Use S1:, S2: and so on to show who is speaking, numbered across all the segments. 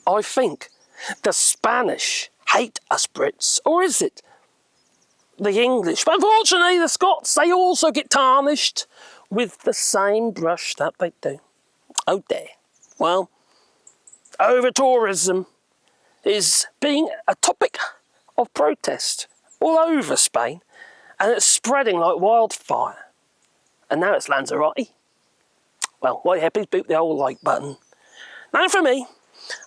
S1: I think the Spanish hate us Brits, or is it the English? But unfortunately, the Scots, they also get tarnished with the same brush that they do. Oh dear. Well, over-tourism is being a topic of protest all over Spain, and it's spreading like wildfire. And now it's Lanzarote. Well, why please boot the old like button. Now for me,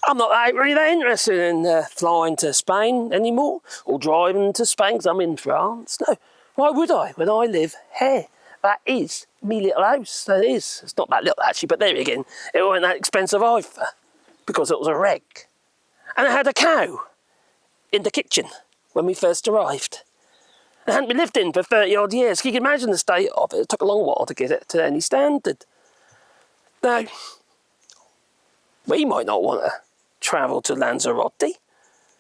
S1: I'm not really that interested in flying to Spain anymore, or driving to Spain because I'm in France. No, why would I when I live here? That is me little house, that is. It's not that little actually, but there again, it wasn't that expensive either, because it was a wreck. And it had a cow in the kitchen when we first arrived. It hadn't been lived in for 30 odd years. You can imagine the state of it. It took a long while to get it to any standard. Now, we might not want to travel to Lanzarote,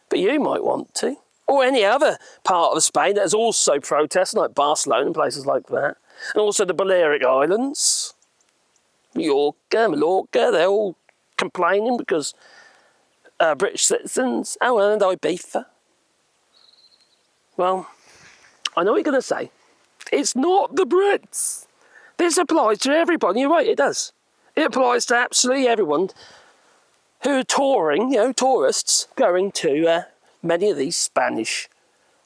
S1: but you might want to. Or any other part of Spain that's also protesting, like Barcelona and places like that. And also the Balearic Islands, Mallorca, they're all complaining because British citizens, and Ibiza. Well, I know what you're going to say. It's not the Brits. This applies to everybody. You're right, it does. It applies to absolutely everyone who are touring, tourists going to many of these Spanish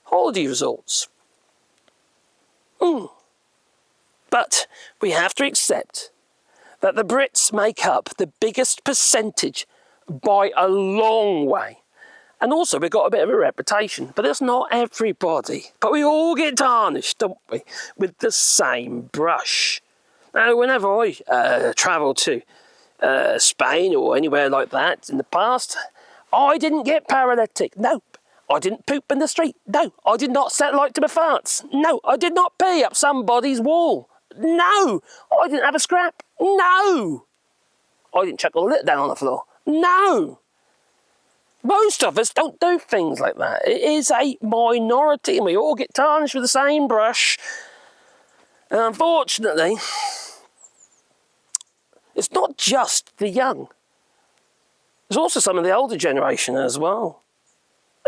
S1: holiday resorts. But we have to accept that the Brits make up the biggest percentage by a long way. And also we've got a bit of a reputation, but it's not everybody. But we all get tarnished, don't we, with the same brush. Now, whenever I travel to Spain or anywhere like that in the past, I didn't get paralytic. Nope. I didn't poop in the street. No. I did not set light to my farts. No. I did not pee up somebody's wall. No. I didn't have a scrap. No. I didn't chuck a lid down on the floor. No. Most of us don't do things like that. It is a minority and we all get tarnished with the same brush. And unfortunately, it's not just the young. There's also some of the older generation as well.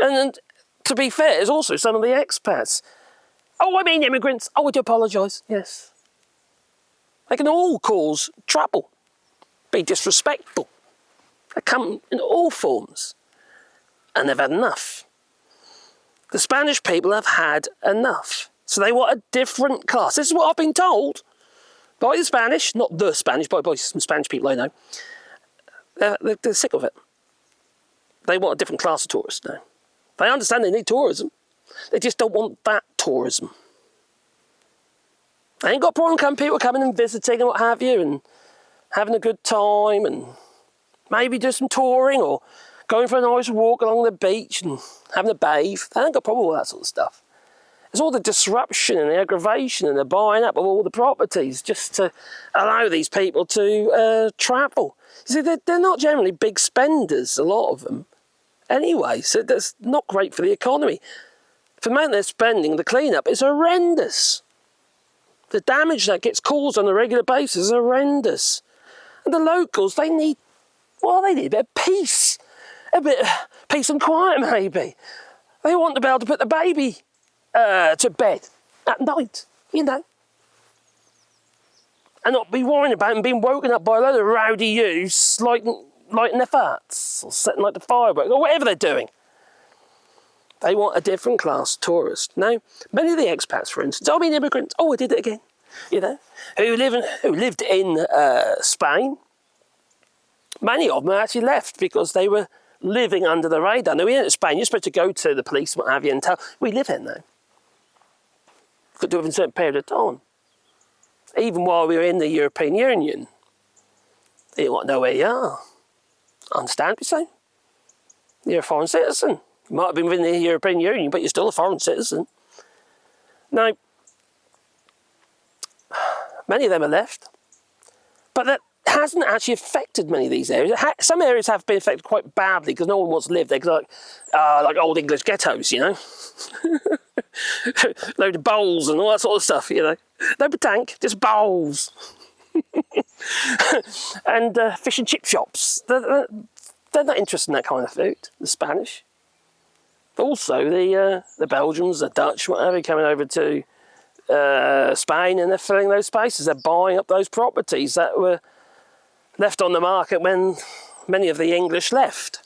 S1: And to be fair, there's also some of the expats. Oh, I mean immigrants. Oh, I do apologise. Yes. They can all cause trouble, be disrespectful. They come in all forms. And they've had enough. The Spanish people have had enough. So they want a different class. This is what I've been told by the Spanish, not the Spanish, by some Spanish people I know. They're sick of it. They want a different class of tourists now. They understand they need tourism. They just don't want that tourism. They ain't got a problem people coming and visiting and what have you and having a good time and maybe do some touring or going for a nice walk along the beach and having a bathe. They ain't got a problem with that sort of stuff. It's all the disruption and the aggravation and the buying up of all the properties just to allow these people to travel. You see, they're not generally big spenders, a lot of them. Anyway, so that's not great for the economy. For the amount they're spending, the clean-up is horrendous. The damage that gets caused on a regular basis is horrendous. And the locals, they need a bit of peace. A bit of peace and quiet, maybe. They want to be able to put the baby to bed at night, and not be worrying about them being woken up by a load of rowdy youths lighting their farts, or setting like the fireworks, or whatever they're doing. They want a different class tourist. Now, many of the expats, for instance, I mean immigrants, I did it again, who lived in Spain, many of them actually left because they were living under the radar. Now, in Spain, you're supposed to go to the police, what have you, and tell, we live here now. Could do it in a certain period of time. Even while we were in the European Union, they didn't want to know where you are. Understandably so. You're a foreign citizen. You might have been within the European Union, but you're still a foreign citizen. Now, many of them are left, but that hasn't actually affected many of these areas. Some areas have been affected quite badly because no one wants to live there, because like old English ghettos, load of bowls and all that sort of stuff, No tank, just bowls. And fish and chip shops. they're not interested in that kind of food, the Spanish. But also the Belgians, the Dutch, whatever, coming over to Spain, and they're filling those spaces. They're buying up those properties that were left on the market when many of the English left.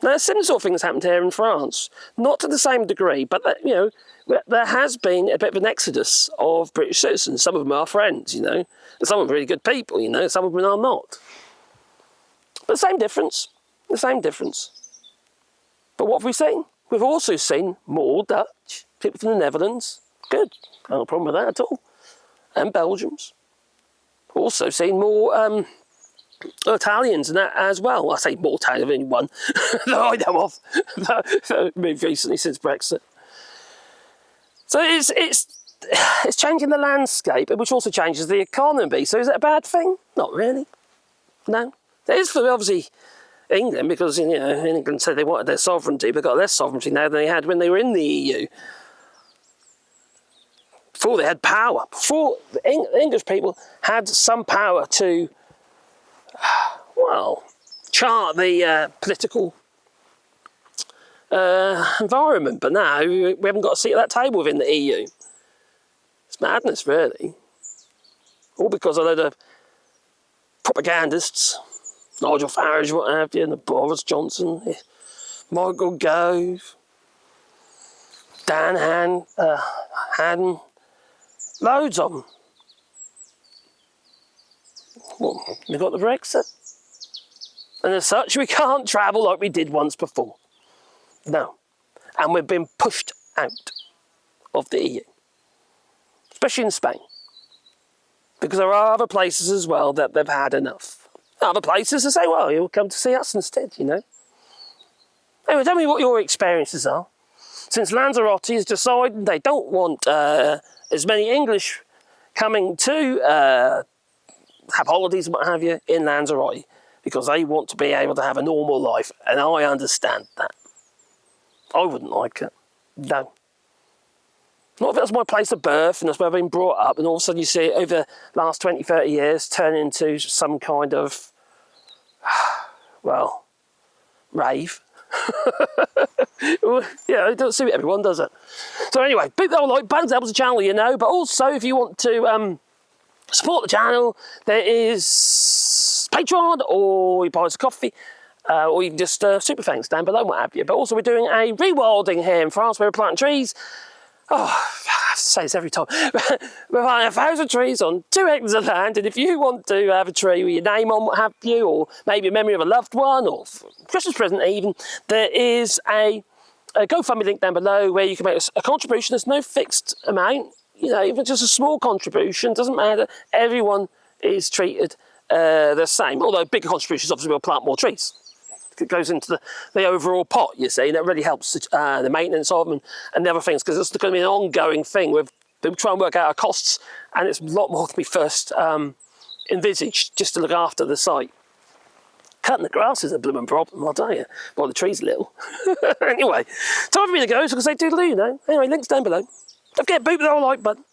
S1: Now, a similar sort of thing has happened here in France. Not to the same degree, but, there has been a bit of an exodus of British citizens. Some of them are friends, and some of them are really good people, some of them are not. But the same difference. But what have we seen? We've also seen more Dutch, people from the Netherlands. Good, no problem with that at all. And Belgians. Also seen more Italians and that as well. I say more Italian than one that I know of that moved recently since Brexit. So it's changing the landscape, which also changes the economy. So is it a bad thing? Not really. No. It is for obviously England, because England said they wanted their sovereignty, but got less sovereignty now than they had when they were in the EU. Before they had power, before the English people had some power to, chart the political environment. But now we haven't got a seat at that table within the EU. It's madness, really. All because a load of propagandists, Nigel Farage, what have you, and the Boris Johnson, Michael Gove, Dan Haddon, loads of them. Well, we've got the Brexit. And as such, we can't travel like we did once before. No. And we've been pushed out of the EU. Especially in Spain. Because there are other places as well that they've had enough. Other places to say, well, you'll come to see us instead, Anyway, tell me what your experiences are. Since Lanzarote has decided they don't want as many English coming to have holidays and what have you in Lanzarote, because they want to be able to have a normal life, and I understand that. I wouldn't like it. No. Not if it was my place of birth and that's where I've been brought up, and all of a sudden you see it over the last 20, 30 years turn into some kind of, rave. It doesn't suit everyone, does it? So anyway, big old like buttons, helps the channel, but also if you want to support the channel, there is Patreon, or you buy us a coffee, or you can just super thanks down below, what have you. But also we're doing a rewilding here in France where we're planting trees. I have to say this every time. We're planting 1,000 trees on 2 hectares of land, and if you want to have a tree with your name on, what have you, or maybe a memory of a loved one, or Christmas present even, there is a GoFundMe link down below where you can make a contribution. There's no fixed amount, even just a small contribution, doesn't matter. Everyone is treated the same, although bigger contributions obviously will plant more trees. It goes into the overall pot, you see, and that really helps the maintenance of them and the other things, because it's going to be an ongoing thing. We've been trying to work out our costs, and it's a lot more than we first envisaged just to look after the site. Cutting the grass is a blooming problem, I'll tell you. Well, the tree's little. Anyway, time for me to go, so I can say doodaloo, Anyway, links down below. Don't forget, boot the whole like button.